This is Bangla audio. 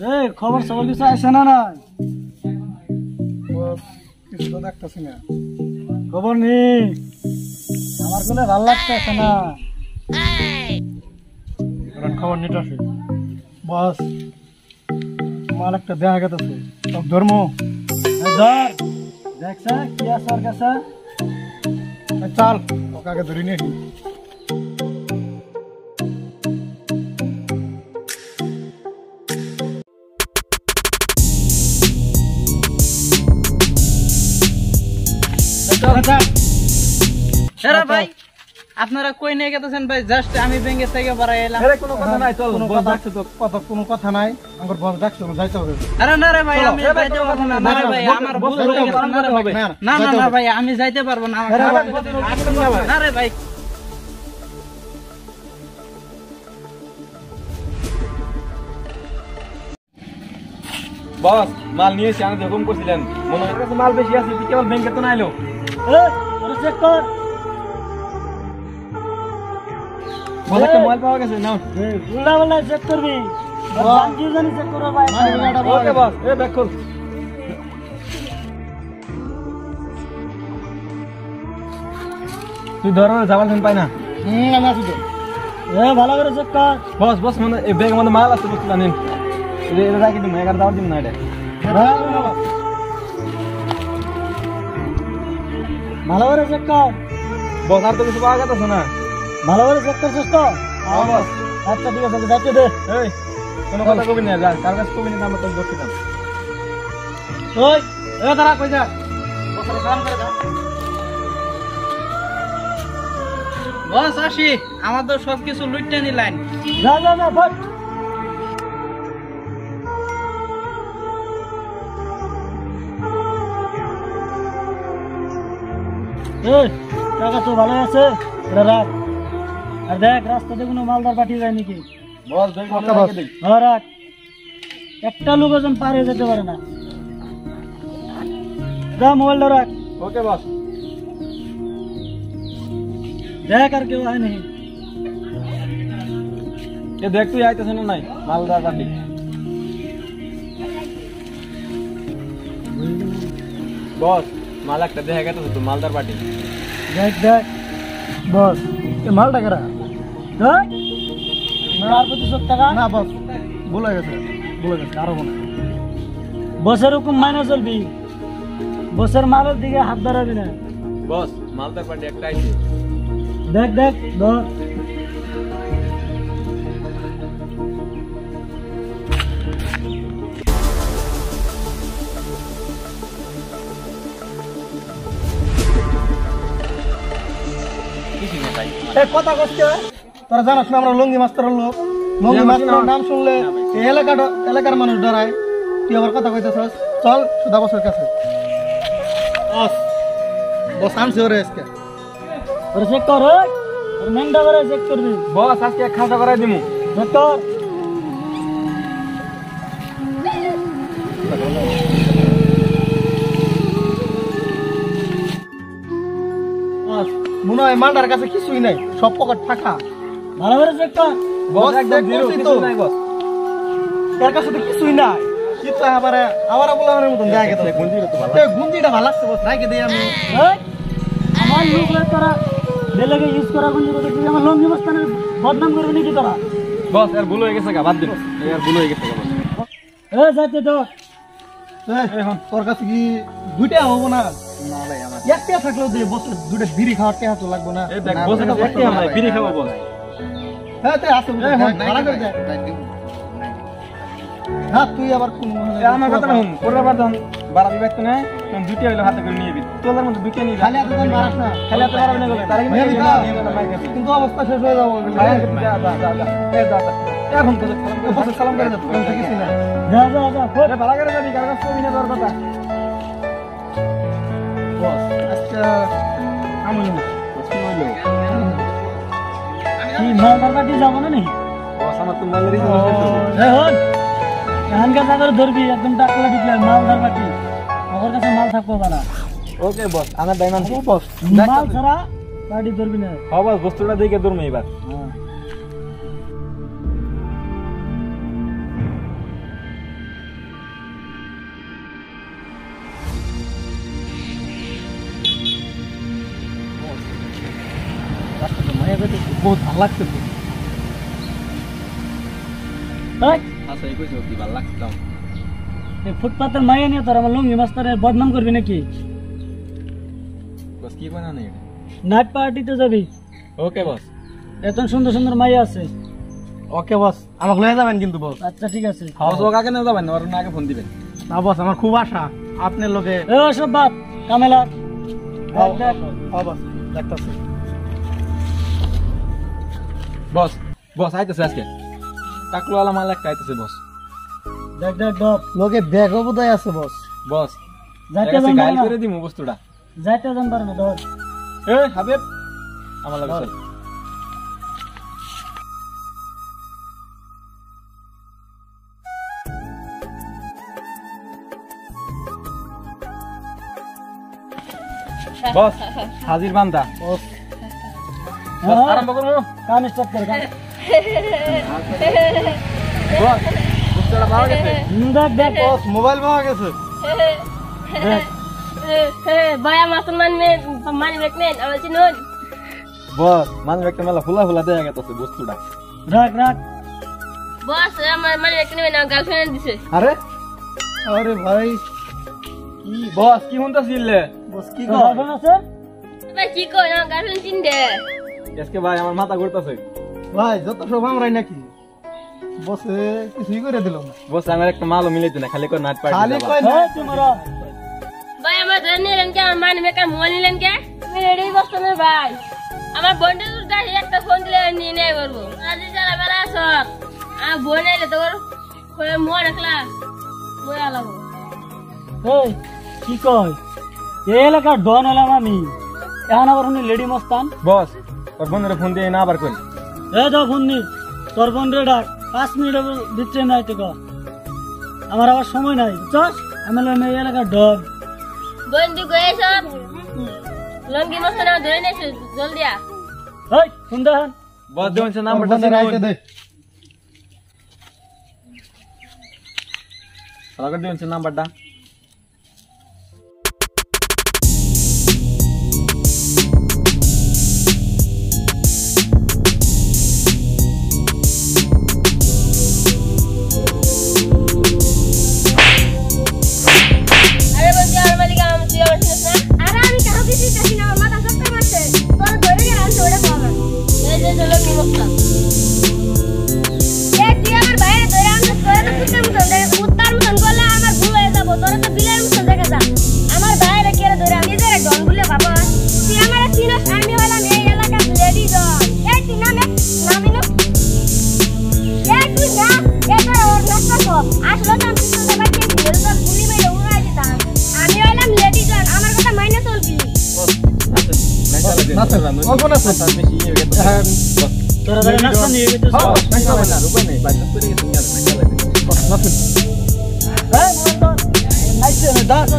এই খবর সবার কিছু আসে না নাই? কিছু তো দেখতেছি না। খবর নেই, আমার কোনো ভালো লাগতেছে না। খবর নিতে আসে বস, তোমার একটা দেখা গেছে সব ধর্ম দেখছা কি আছে ওর কাছে। চল ওকে আগে ধরে নিয়ে ভাই আপনারা কই নিয়ে গেছেন ভাই? জাস্ট আমি ব্যাংকে থেকে বাড়াই এলাম। কোনো কথা নাই, চল কোনো কথা নাই, আমার বস ডাকছে যাইতে হবে। আরে না রে ভাই আমি যাইতে পারবো না। না রে ভাই আমার ভুল হয়ে গেছে। না রে ভাই, না না না ভাই আমি যাইতে পারবো না। না রে ভাই বস মাল নিয়েছি, আমি হুকুম করছিলেন মনে হয় কাছে মাল বেশি আছে, কেবল ব্যাংকে তো নাইলো। চেক কর, বলে একটা মোবাইল পাওয়া গেছে নাও। উল্টা পাল্টা চেক করবি, জানি চেক করো ভাই। ওকে বস, এ ব্যাগ খোল। তুই ধরো জামাল ফোন পাই না। আমি আছি তো। ভালো করে চেক কর। বস বস মানে এই ব্যাগের মধ্যে মাল আছে, বুঝতে জানেন এটা রাখি তুমি 11 দাও দিন না। এটা ভালো করে চেক কর। বস আর তো কিছু পাওয়া গেছে না। ভালো করে চেক করছিস তো? হ্যাঁ বস। আচ্ছা ঠিক আছে, যাইতে দে। এই কোনো কথা কবি না, যা কার কাছে কবি না, আমরা তো ধরছিলাম। ওই দাঁড়া, কই যা, বসরে সালাম করে যা। বস আসি, আমার তো সবকিছু লুটে নিলেন। যা যা যা বস। টাকা তো ভালো আছে, এটা রাখ। আর দেখ রাস্তাতে কোনো মালদার পাঠিয়ে যায় নাকি। বস দেখ রাখি দেই। হ্যাঁ রাখ, একটা লোক ওজন পার হয়ে যেতে পারে না। যা মোবাইলটা রাখ। ওকে বস। দেখ আর কেউ হয় নাকি। এ দেখ তুই আইতেছ না নাই মালদার পার্টি। বস মাল একটা দেখা গেছে তো মালদার পার্টি। দেখ দেখ বস, মালটা কেরা দেখ। আর 25 টাকা না বস, ভুলে গেছে আরো মনে। বসের হুকুম মাইনে চলবি, বসের মালের দিকে হাত ধরাবি না। বস মালদার পার্টি একটা আইছে। দেখ দেখ ধর। কথা কচ্ছে তোরা জানাস না আমরা লঙ্গি মাস্টারের লোক। লঙ্গি মাস্টারের নাম শুনলে এই এলাকার মানুষ ডরায়। তুই আবার কথা কইতেছস, চল সুধা বসের কাছে। বস আনছে ওরে আজকে, ওরে চেক কর। ওর মেনটা করে চেক করবি। বস আজকে খাসা করাই দিমু। চেক কর। মনে হয় মান্ডার কাছে কিছুই নাই, সব পকেট ফাঁকা। ভালো করে চেক কর। বস একদম জিরো, কিছু নাই বস। তার কাছে তো কিছুই নাই। কিন্তু আবার বলার মতন দেখা গেছে। গুঞ্জিটা ভালো লাগছে বস, রাখে দেই আমি। আমার লোকরা তোরা বেলেগে ইউজ করা গুঞ্জি করতে তুই আমার লঙ্গি মস্তানের বদনাম করবি নাকি তোরা? বস আর ভুল হয়ে গেছে গা, বাদ দিন। আর ভুল হয়ে গেছে গা বস। যাইতে তো এখন তোর কাছে কি দুইটা হবো না? না ভাই আমার একটা থাকলেও যে বছর দুটো বিড়ি খাওয়ার টেহা তো লাগবো না। এই দেখ বসে তো একটা আমরা বিড়ি খাবো বস। হ্যাঁ তুই আসো, ভাড়া করে দে। হ্যাঁ তুই আবার কোন আমার কথা না শুন, পরের বার যখন বাড়াবি বাইক তো নেই, তখন দুইটা হইলো হাতে করে নিয়ে দিবি। তোলার মধ্যে দুইটা নিবি। খালি হাতে মারাস না, খালি হাতে মারাবি না বলে তার আগে কিন্তু অবস্থা শেষ হয়ে যাবো। যা যা যা যা এই যা যা এখন বসে সালাম করে দে। কিছু না, যা যা যা ওরে ভালো করে যাবি, কার কাছে কবি না তোর কথা। বস আচ্ছা আমল না কি হইলো? কি মালদার পার্টি যাবো না নাকি? বস আমার তো মালেরই হন এখানকার জায়গায় ধরবি, একদম টাকলা ঢুকলে মালদার পার্টি। ওর কাছে মাল থাকবো না। ওকে বস, আমার ডাইমান বস মাল ছাড়া পার্টি ধরবি না। হ্যাঁ বস, বস্তুটা দেখে ধরবো এবার। বহুত ভালো লাগছে তো। এই, আচ্ছা এই কইছো কি ভালো লাগছে তাও। এই ফুটপাতের মাইয়া নিয়ে তোর আমার লুঙ্গি মাস্টারের বদনাম করবি নাকি? বস কি বানা নেই? নাইট পার্টিতে যাবি, ওকে বস। এত সুন্দর সুন্দর মাইয়া আছে। ওকে বস, আমাকে লয়ে যাবেন কিন্তু বস। আচ্ছা ঠিক আছে। বস ও কাকে নিয়ে যাবেন না, ওর আগে ফোন দিবেন। না বস, আমার খুব আশা আপনার লগে। এ সব বাদ, কামেলা দেখ, বস দেখতাছি। বস বস আইতেছে আজকে টাকলুওয়ালা মাল একটা আইতেছে বস। দেখ দেখ দেখ, লগে ব্যাগ বোধহয় আছে বস। বস যাইতে একাছে যান গাইল না, করে দিমু বস্তুটা। যাইতে যান পারে না ধর। এ হাবিব আমার লাগে চল। বস হাজির বান্দা। বস হ্যাঁ, আরম্ভ করবো। কাম স্টার্ট কর কাম। বস বস্তুটা পাওয়া গেছে। দেখ দেখ বস মোবাইল পাওয়া গেছে। দেখ, Baya masuk man beknen, awal cinun. বস মানে একটা মেলা ফুলা ফুলা দেয়া গেছে বস্তুটা। রাখ রাখ। Bos, man beknen na girlfriend dise. আরে আরে ভাই কি বস কি হুনতাছিলে? বস কি তোর girlfriend আছে? Tapi Chico na girlfriend tinde. আজকে ভাই আমার মাথা ঘুরতাছে। ভাই যত সব আমরাই নাকি বসে কিছুই করে দিল না। বস আমার একটা মালও মিলাইতে না, খালি করে নাট পার্টি খালি কই এই তোমরা Baya mas dhani len ke man bekan moni len ke. Me ready bos tomer bhai. Amar bonde dur da ekta phone dile ni nei korbo. Aji chala bela sok. Am bone le tor koi mo rakla. Moya lago. এই কি কয়? এই এলাকার ডন হলাম আমি, এখন আবার উনি লেডি মস্তান। বস ওর বন্ধুরে ফোন দিয়ে না আবার কই। এ দাও ফোন নি, তোর বোন রে ডাক, 5 মিনিটের ভিতরে নাই তো কর। আমার আবার সময় নাই, চস আমি হলাম এই এলাকার ডন। Bondu goye sok. Longi mas na dhore nei joldi a. এই ফোন দেন। বস দেন সে নাম্বারটা রাইতে দে। লাগা দেন সে নাম্বারটা। Are bondu ar mali kam tu ar chinas na. Are ami kaho kisi kasi na mata sakta marche. Tor dhore ge ran chode paba. Ei je longi mas na. Ei tu amar bhai dhore am to tore to kutte muton de uttar muton golle amar bhul hoye jabo tore to bilar muton dekha ja. Amar bhai re kere dhore ami jere don bole baba. Tu amar chinas ami wala me elaka lady don. Ei tu na me na minu. Ei tu na eta or nasta ko. Aslo tam tu to bacche dhore to buli me urai dita. আমি হইলাম লেডি জন, আমার কথা মাইনে চলবি। না স্যার ও কোন আছে তার বেশি ইয়ে গেছে। বস তোরা ধরে নাস্তা নিয়ে গেছিস। হ্যাঁ নাইকা না রুবাই নেই বাইরে করে গেছে না নাইকা লাগে। এই মোবাইল ধর, নাইছে না, দাস